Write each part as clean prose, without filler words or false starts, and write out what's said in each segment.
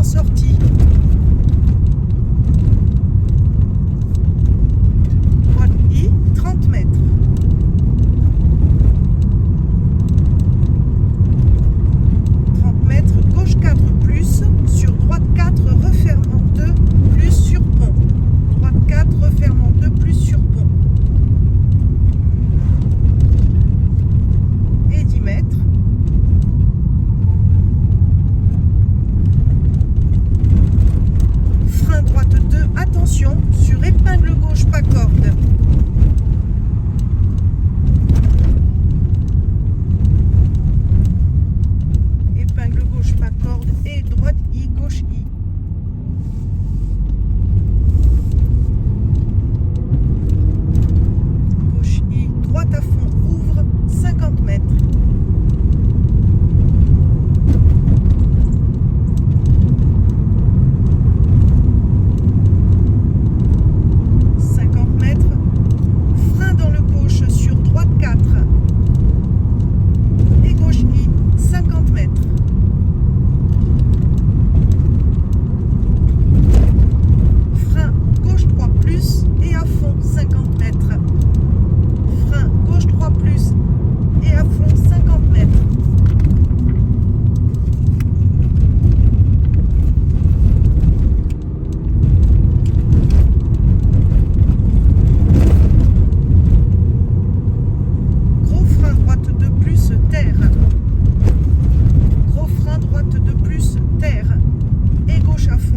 en sortie. Droite I, 30 mètres. Gauche 4 plus, sur droite 4 refermant 2 plus sur pont. Droite 4 refermant 2 plus sur pont. Et 10 mètres. Frein droite 2, attention, sur épingle gauche pas corde. Pas corde et droite I, gauche I. Gauche I, droite à fond, ouvre 50 mètres. Frein dans le gauche sur droite 4. Et gauche I, 50 mètres. Et à fond 50 mètres. Frein gauche 3 plus et à fond 50 mètres. Gros frein droite 2 plus terre. Gros frein droite 2 plus terre. Et gauche à fond.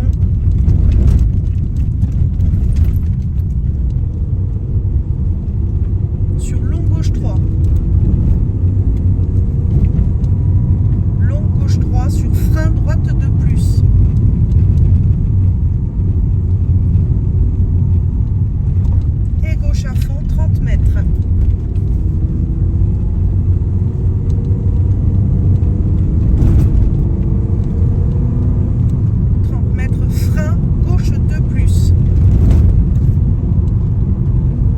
Sur long gauche 3. Long gauche 3 sur frein droite 2 plus. Et gauche à fond 30 mètres. Frein gauche 2 plus.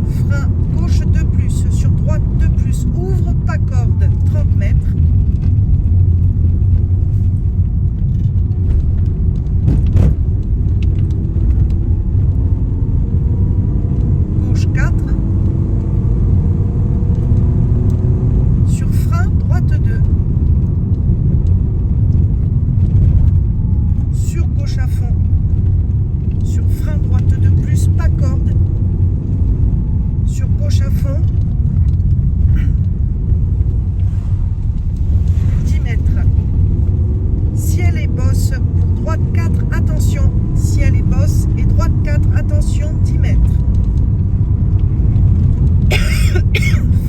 Frein gauche 2 plus, sur droite 2 plus, ouvre pas corde, 30 mètres. Gauche 4. Sur frein droite 2. Sur gauche à fond. Sur frein droite 2 plus, pas corde. Sur gauche à fond. 10 mètres. Ciel et bosse pour droite 4, attention. Ciel et bosse et droite 4, attention, 10 mètres.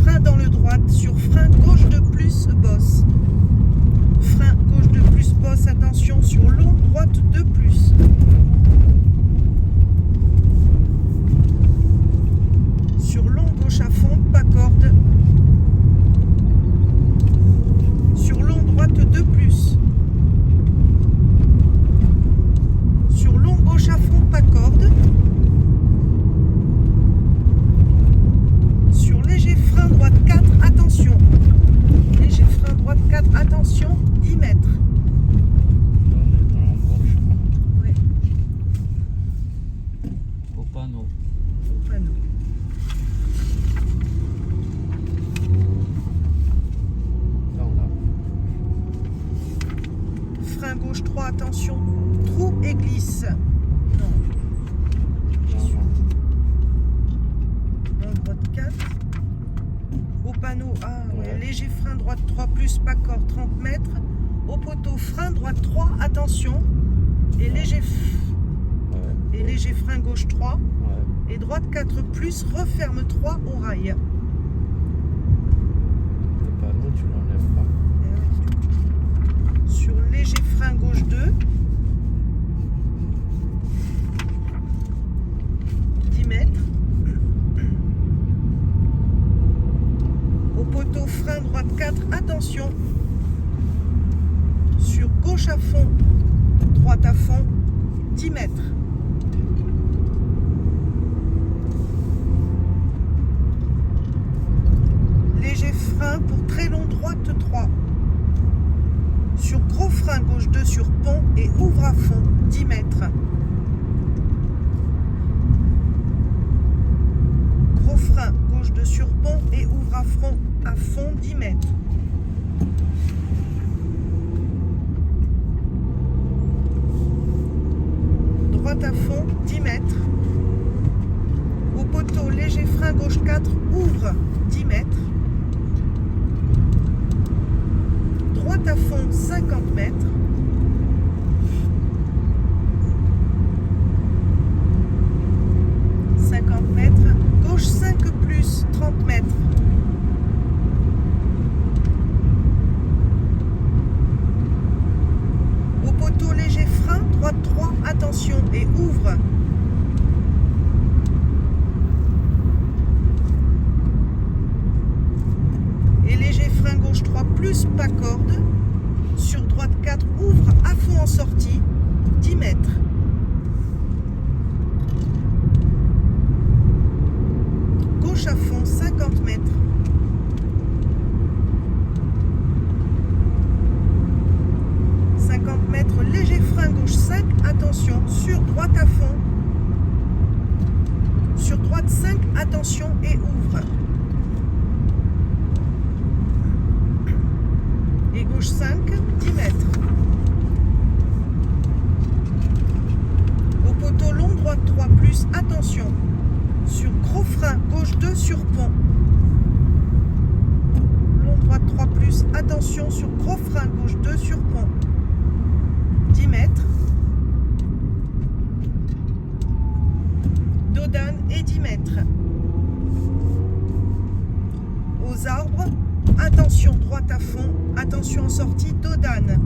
Frein dans le droite sur frein gauche 2 plus, bosse. Frein gauche 2 plus, bosse, attention, sur long droite 2 plus. Sur long gauche à fond, pas corde. Sur long droite 2 plus. Sur long gauche à fond, pas corde. Sur léger frein droite 4, attention. Léger frein droite 4, attention, 10 mètres. Oui. Au panneau. Au panneau. Frein gauche 3, attention, trou et glisse. Non. Droite 4. Au panneau, léger frein droite 3 plus, pas corde, 30 mètres. Au poteau, frein droite 3, attention. Et léger, léger frein gauche 3. Et droite 4 plus, referme 3 au rail. Le panneau, tu l'enlèves pas. Sur léger frein gauche 2. 10 mètres. Au poteau, frein droite 4, attention. Sur gauche à fond, droite à fond, 10 mètres. Léger frein pour très long droite 3. Sur gros frein gauche 2 sur pont et ouvre à fond. mètres. Gros frein, gauche de surpont et ouvre à fond 10 mètres. Droite à fond 10 mètres. Au poteau, léger frein gauche 4, ouvre 10 mètres. Droite à fond 50 mètres. Gauche 5 plus 30 mètres. Au poteau léger frein, droite 3, attention et ouvre. Et léger frein gauche 3 plus pas corde. Sur droite 4, ouvre à fond en sortie, 10 mètres. À fond 50 mètres. Léger frein gauche 5, attention, sur droite à fond. Sur droite 5, attention et ouvre. Et gauche 5, 10 mètres. Au poteau long droite 3 plus, attention. Sur gros frein, gauche 2 sur pont. Long droite 3 plus, attention sur gros frein, gauche 2 sur pont. 10 mètres. Dodane et 10 mètres. Aux arbres, attention droite à fond, attention en sortie, Dodane.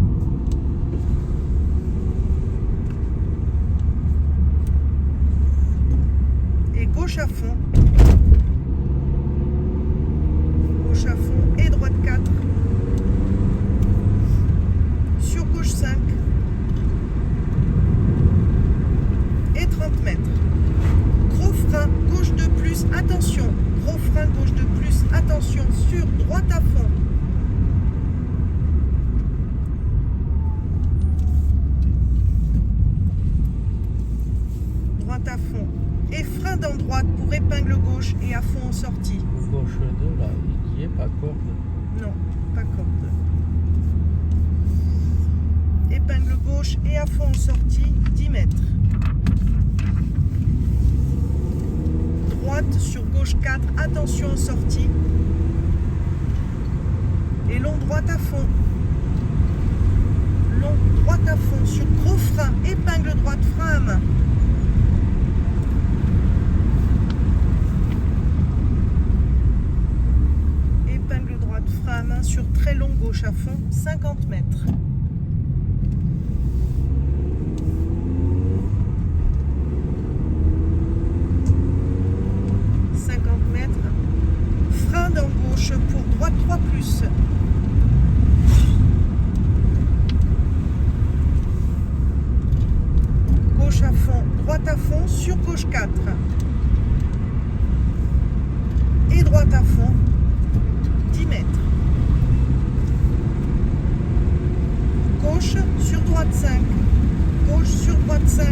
Gauche à fond. Gauche à fond et droite 4. Sur gauche 5. Et 30 mètres. Gros frein, gauche 2 plus, attention. Gros frein, gauche 2 plus, attention. Sur droite à fond. Droite à fond. Et frein dans droite pour épingle gauche et à fond en sortie. Gauche 2 là, il n'y est pas corde. Non, pas corde. Épingle gauche et à fond en sortie, 10 mètres. Droite sur gauche 4, attention en sortie. Et long droite à fond. Long droite à fond sur gros frein, épingle droite, frein à main. Frein à main sur très long gauche à fond, 50 mètres. Frein dans gauche pour droite 3 plus. Gauche à fond, droite à fond, sur gauche 4. Et droite à fond, 10 mètres. Gauche sur droite 5. Gauche sur droite 5.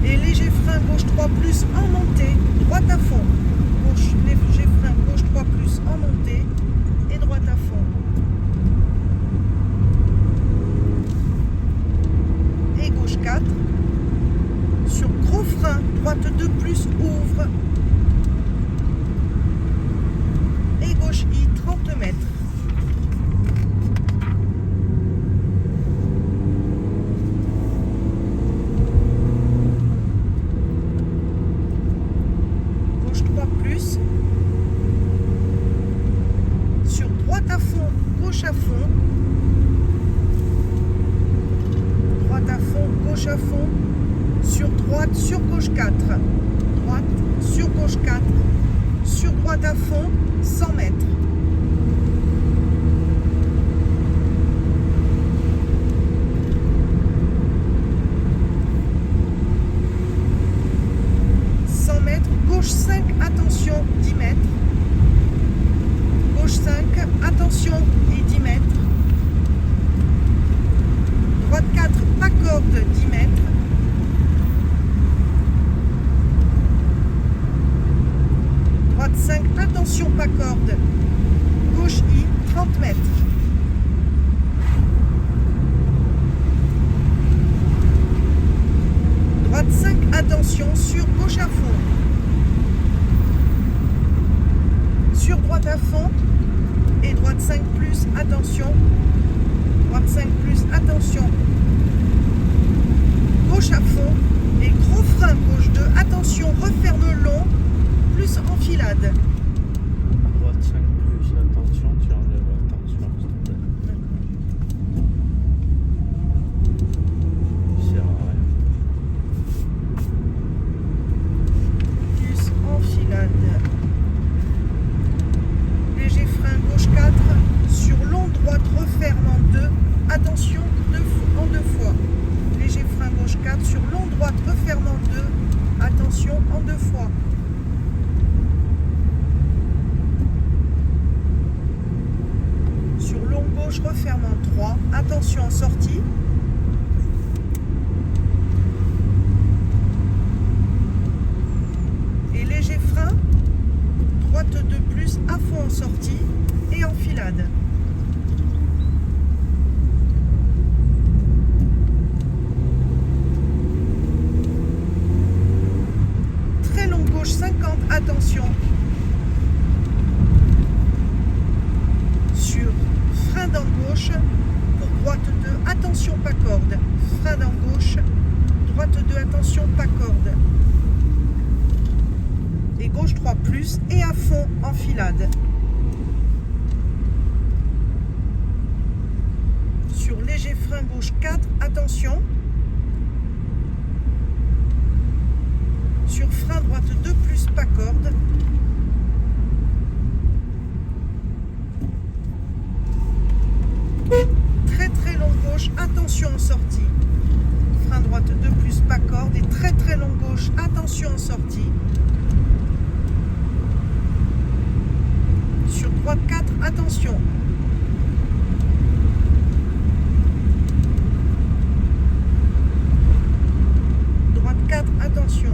Et léger frein gauche 3 plus en montée. Droite à fond. Gauche, léger frein gauche 3 plus en montée. Et droite à fond. Et gauche 4. Sur gros frein, droite 2 plus ouvre. Et gauche I, 30 mètres. Gauche 3 plus. Sur droite à fond, gauche à fond. Droite à fond, gauche à fond. Sur droite, sur gauche 4. Droite, sur gauche 4. Sur droite à fond, 100 mètres. Gauche 5, attention, 10 mètres. Gauche 5, attention et 10 mètres. Droite 4, pas corde. 10 mètres. Droite 5, attention pas corde. Gauche I, 30 mètres. Droite 5, attention sur gauche à fond. Sur droite à fond. Et droite 5 plus, attention. Droite 5 plus, attention. Gauche à fond. Et gros frein gauche 2, attention, referme long, plus enfilade. Droite 5 plus, attention, tu enlèves attention, s'il te plaît. Il sert à rien. Plus enfilade. Léger frein gauche 4, sur long droite referme en 2, attention en 2 fois. Léger frein gauche 4, sur long droite referme en 2, attention en 2 fois. Sur long gauche referme en 3, attention en sortie. Et léger frein, droite 2 plus, à fond en sortie et enfilade. Très long gauche 50, attention. Sur frein dans gauche, pour droite 2, attention pas corde. Frein dans gauche, droite 2, attention pas corde. Et gauche 3 plus, et à fond enfilade. Sur léger frein gauche 4, attention. Sur frein droite 2 plus, pas corde. Très très long gauche, attention en sortie. Frein droite 2 plus, pas corde. Et très très long gauche, attention en sortie. Sur droite 4, attention. Droite 4, attention.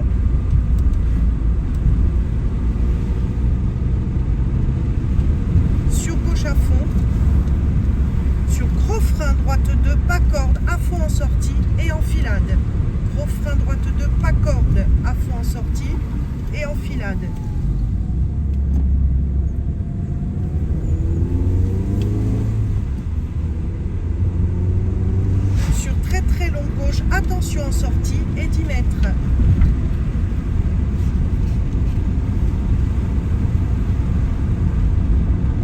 Sur gauche à fond. Sur gros frein droite 2, pas corde, à fond en sortie et enfilade. Gros frein droite 2, pas corde, à fond en sortie et enfilade. Sur très très long gauche, attention en sortie et 10 mètres.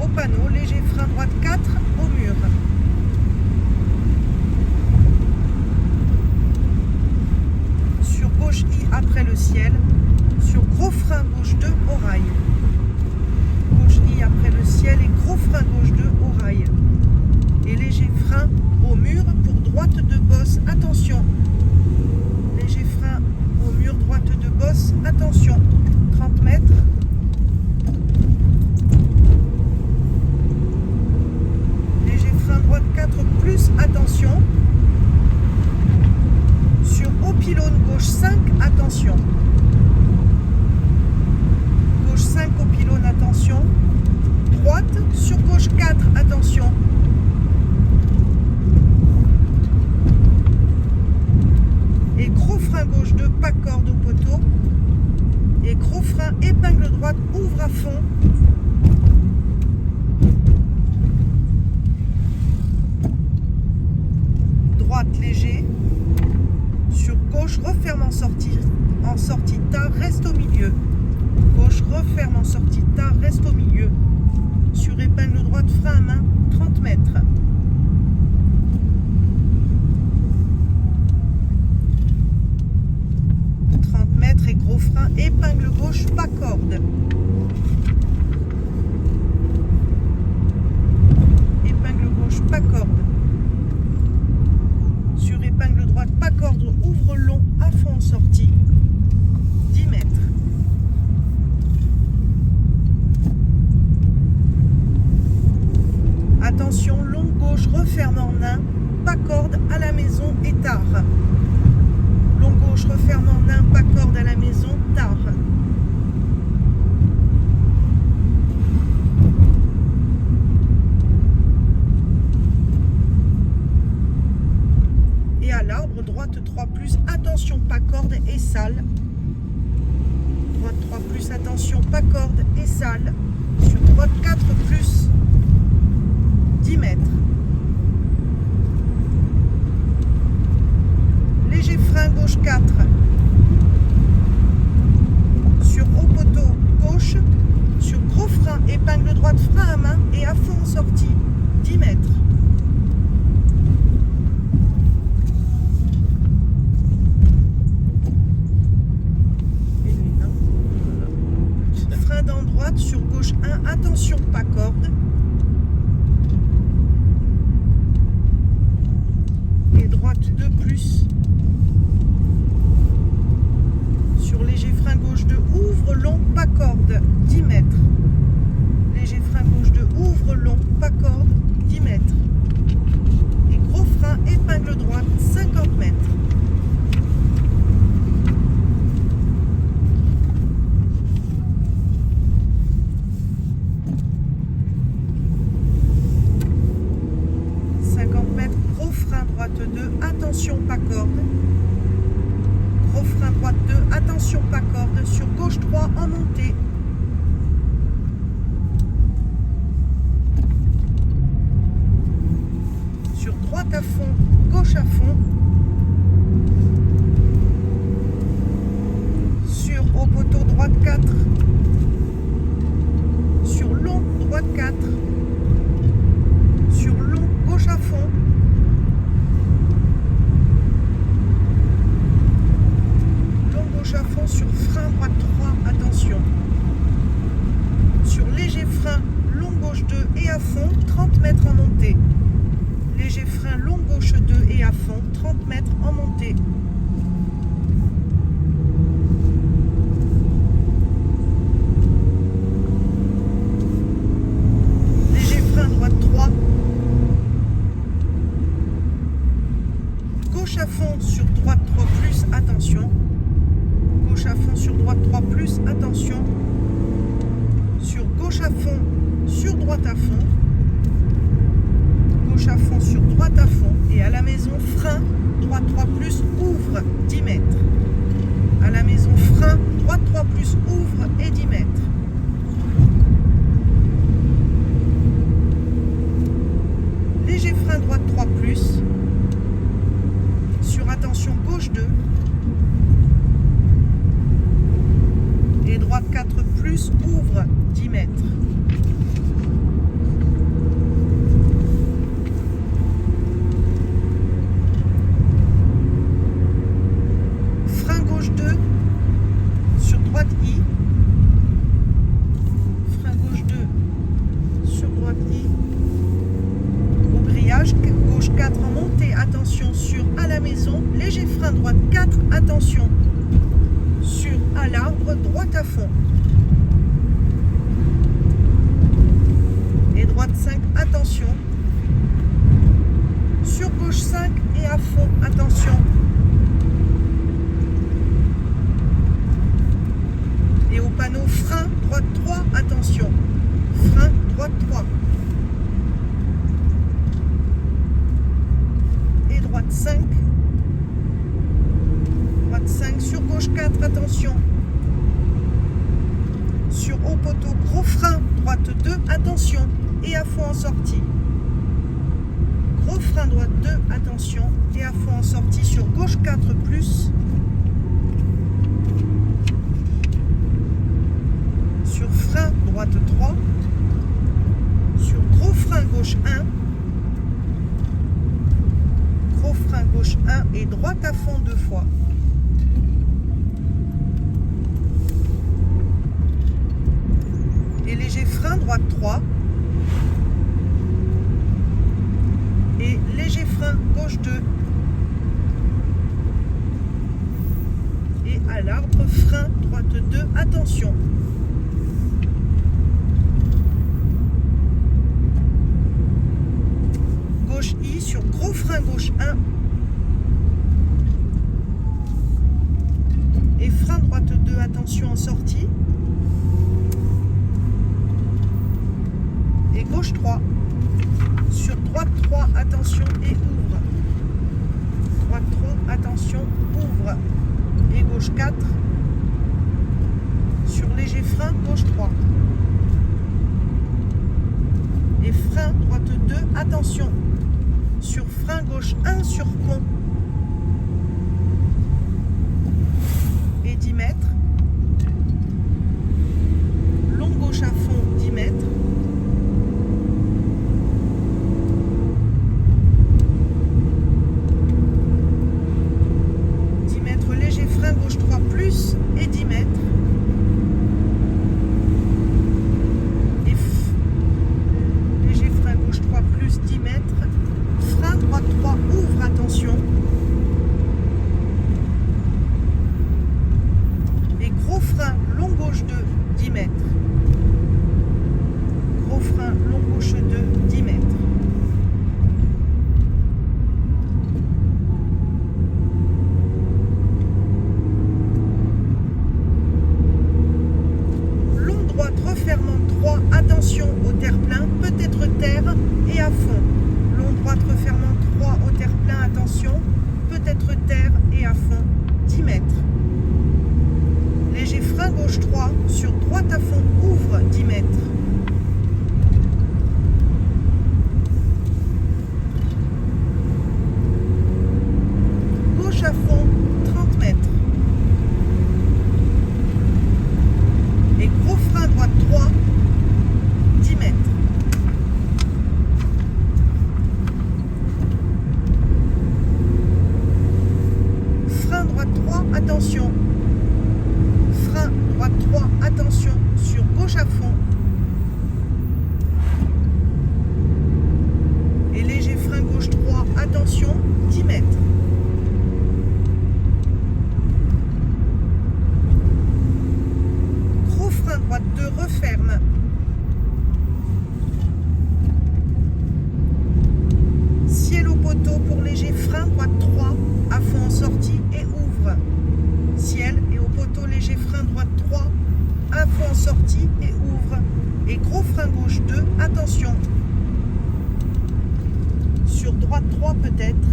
Au panneau, léger frein droite 4, au mur. Sur gauche I après le ciel. Sur gros frein gauche 2 au rail. Gauche I après le ciel et gros frein gauche 2 au rail. Et léger frein au mur pour droite de bosse, attention. Léger frein au mur, droite de bosse, attention. 30 mètres. Léger frein droite 4 plus, attention. Sur haut pylône gauche 5, attention. Gauche 5 au pylône, attention. Droite, sur gauche 4, attention. Et gros frein gauche 2, pas corde au poteau. Et gros frein épingle droite, ouvre à fond. Droite léger. Sur gauche, referme en sortie tard, reste au milieu. Gauche, referme en sortie tard, reste au milieu. Sur épingle droite, frein à main, 30 mètres. Et gros frein, épingle gauche, pas corde. Épingle gauche, pas corde. Sur épingle droite, pas corde, ouvre long, à fond en sortie, 10 mètres. Attention, long gauche, referme en 1, pas corde, à la maison et tard. droite 3 plus, attention pas corde et sale. Droite 3 plus, attention pas corde et sale. Sur droite 4 plus, 10 mètres. Léger frein gauche 4. Sur haut poteau gauche, sur gros frein, épingle droite, frein à main et à fond en sortie, 10 mètres. Frein dans droite, sur gauche 1, attention pas corde. Et droite 2 plus. Sur léger frein gauche 2, ouvre long, pas corde, 10 mètres. Léger frein gauche 2, ouvre long, pas corde, 10 mètres. Et gros frein, épingle droite, 50 mètres. Gros frein droite 2, attention pas corde. Gros frein droite 2, attention pas corde. Sur gauche 3 en montée. Sur droite à fond, gauche à fond. Sur haut poteau droite 4. Sur long droite 4. Sur long gauche à fond. À fond sur frein droite 3, attention. Sur léger frein, long gauche 2 et à fond, 30 mètres en montée. Léger frein, long gauche 2 et à fond, 30 mètres en montée. Léger frein droite 3. Gauche à fond sur droite 3 plus, attention. Gauche à fond sur droite 3 plus, attention. Sur gauche à fond, sur droite à fond. Gauche à fond sur droite à fond. Et à la maison, frein, droite 3 plus, ouvre, 10 mètres. À la maison, frein, droite 3 plus, ouvre et 10 mètres. Léger frein droite 3 plus. Sur attention gauche 2. Et droite 4 plus, ouvre, 10 mètres. Frein gauche 2, sur droite I. Frein gauche 2, sur droite I. Au grillage, gauche 4 en montée, attention sur à la maison. Léger frein droite 4, attention. Sur à l'arbre, droite à fond. Et droite 5, attention. Sur gauche 5 et à fond, attention. Et au panneau frein, droite 3, attention. Frein, droite 3. Et droite 5. Droite 5, sur gauche 4, attention. Sur haut poteau, gros frein, droite 2, attention. Et à fond en sortie. Gros frein droite 2, attention. Et à fond en sortie sur gauche 4 plus. Sur frein droite 3. Sur gros frein gauche 1. Gros frein gauche 1 et droite à fond 2 fois. Et léger frein droite 3. Et léger frein gauche 2. Et à l'arbre, frein droite 2, attention. Gauche I sur gros frein gauche 1. Et frein droite 2, attention en sortie. Et gauche 3. Sur droite 3, attention et ouvre. Droite 3, attention. ouvre et gauche 4. Sur léger frein, gauche 3. Et frein droite 2, attention. Sur frein gauche 1 sur pont. Et 10 mètres. Long gauche à fond, 10 mètres. Léger frein gauche 3 plus et 10 mètres. Et léger frein gauche 3 plus 10 mètres. Frein droite 3 ouvre, attention. Et gros frein long gauche 2 10 mètres. Gros frein long gauche 2 10 mètres. Refermant 3, attention au terre-plein, peut-être terre et à fond. Long droite refermant 3 au terre-plein, attention, peut-être terre et à fond, 10 mètres. Léger frein gauche 3, sur droite à fond, ouvre 10 mètres. Gauche à fond, 30 mètres. Et gros frein droite 3, 10 mètres. Frein droite 3, attention. Frein droite 3, attention. Sur gauche à fond. Et léger frein gauche 3, attention, 10 mètres. Frein droite 2 referme. Ciel au poteau pour léger frein droite 3 à fond en sortie et ouvre. Ciel et au poteau léger frein droite 3 à fond en sortie et ouvre. Et gros frein gauche 2, attention. Sur droite 3 peut-être.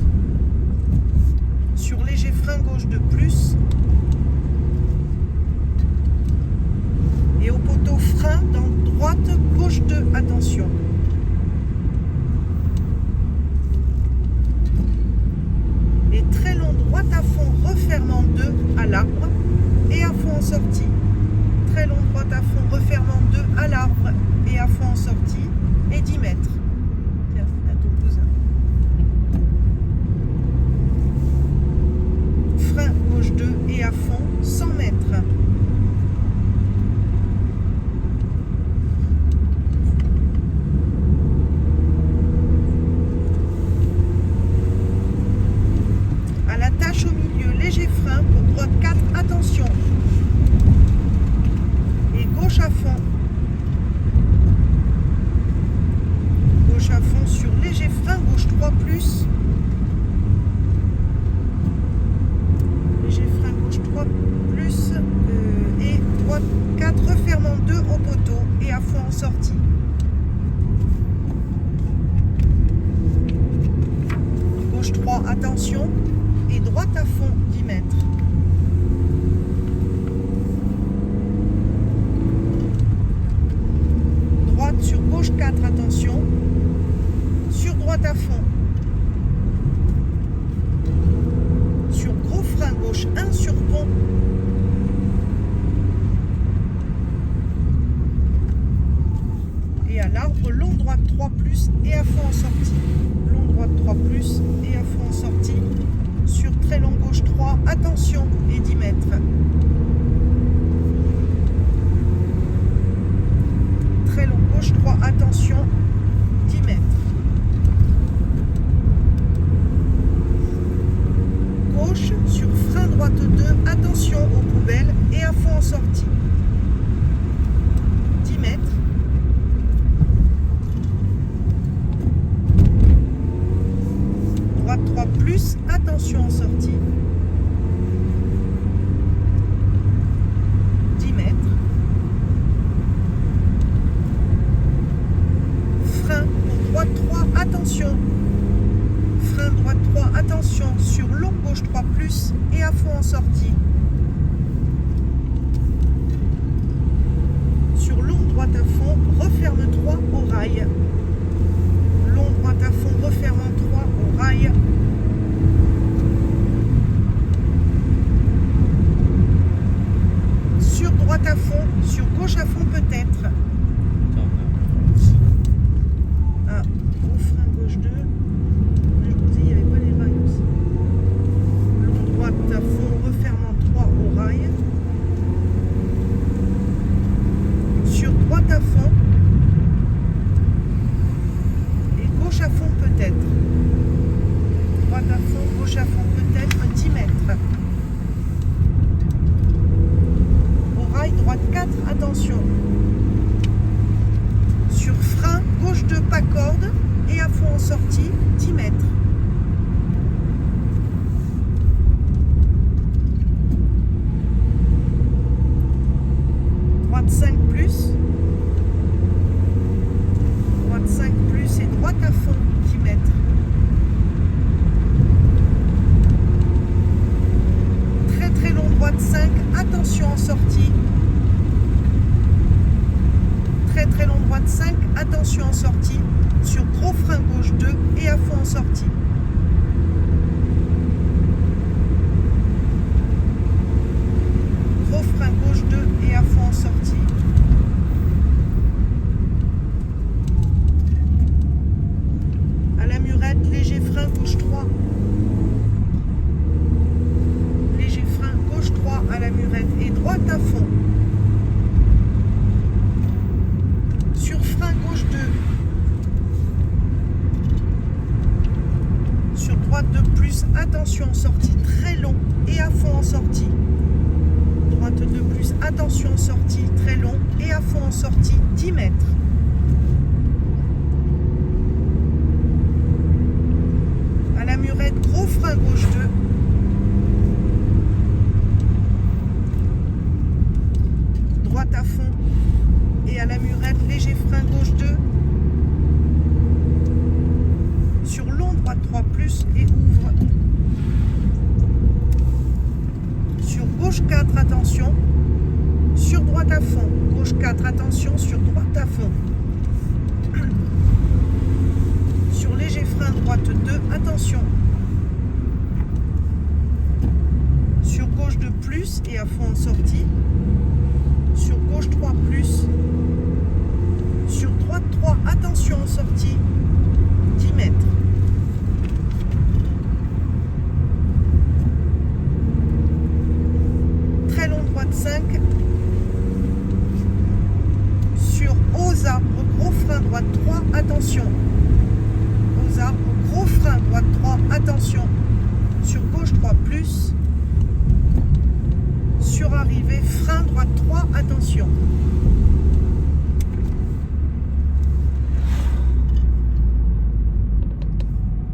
Sur léger frein gauche 2 plus. Et au poteau frein dans droite, gauche 2, attention. Et très long droite à fond, refermant 2 à l'arbre et à fond en sortie. Très long droite à fond, refermant 2 à l'arbre et à fond en sortie et 10 mètres. Tiens, à ton cousin. Frein gauche 2 et à fond, 100 mètres. Au milieu, léger frein pour droite 4, attention. Et gauche à fond. Gauche à fond sur léger frein, gauche 3 plus. Léger frein, gauche 3 plus. Et droite 4, refermant 2 au poteau et à fond en sortie. Gauche 3, attention. Et droite à fond, 10 mètres. Droite sur gauche 4, attention. Sur droite à fond. Sur gros frein gauche 1 sur pont. Et à l'arbre, long droite 3 plus et à fond en sortie. Long droite 3 plus et à fond en sortie. Sur très long gauche 3, attention, et 10 mètres. Très long gauche 3, attention, 10 mètres. Gauche sur frein droite 2, attention aux poubelles et à fond en sortie. 10 mètres. Droite 3 plus, attention en sortie. 10 mètres. Frein pour droite 3, attention. Frein droite 3, attention sur long gauche 3 plus plus et à fond en sortie. Sur long droite à fond, referme 3 au rail. Long droite à fond, referme en 3 au rail. Sur droite à fond, sur gauche à fond peut-être. Ah, au frein gauche 2. Je vous dis, il n'y avait pas les rails aussi. Long droite à fond, referme en 3 au rail. Sur droite à fond. Et gauche à fond peut-être. Droite à fond, gauche à fond peut-être, 10 mètres. Au rail, droite 4, attention. Sur frein, gauche 2, pas corde, et à fond en sortie, 10 mètres. Droite 5 plus. Droite 5 plus et droite à fond, 10 mètres. Très très long, droite 5, attention en sortie. Très très long, droite 5, attention en sortie. Sur gros frein gauche 2 et à fond en sortie. Gros frein gauche 2 et à fond en sortie. À la murette, léger frein gauche 3. Léger frein gauche 3 à la murette et droite à fond. Sur frein gauche 2. Sur droite 2 plus, attention en sortie, très long et à fond en sortie. Droite 2 plus, attention en sortie, très long et à fond en sortie, 10 mètres. À la murette, gros frein gauche 2. Droite à fond et à la murette, léger frein gauche 2. Sur long, droite 3 plus et ouvre. Sur gauche 4, attention. Sur droite à fond. Gauche 4, attention. Sur droite à fond. Sur léger frein droite 2, attention. Sur gauche 2 plus et à fond en sortie. Sur gauche 3 plus. Sur droite 3, attention en sortie. 10 mètres. Très long, droite 5. Sur aux arbres, gros frein droite 3, attention. Aux arbres, gros frein droite 3, attention. Sur gauche 3 plus. Sur arrivée, frein droite 3, attention.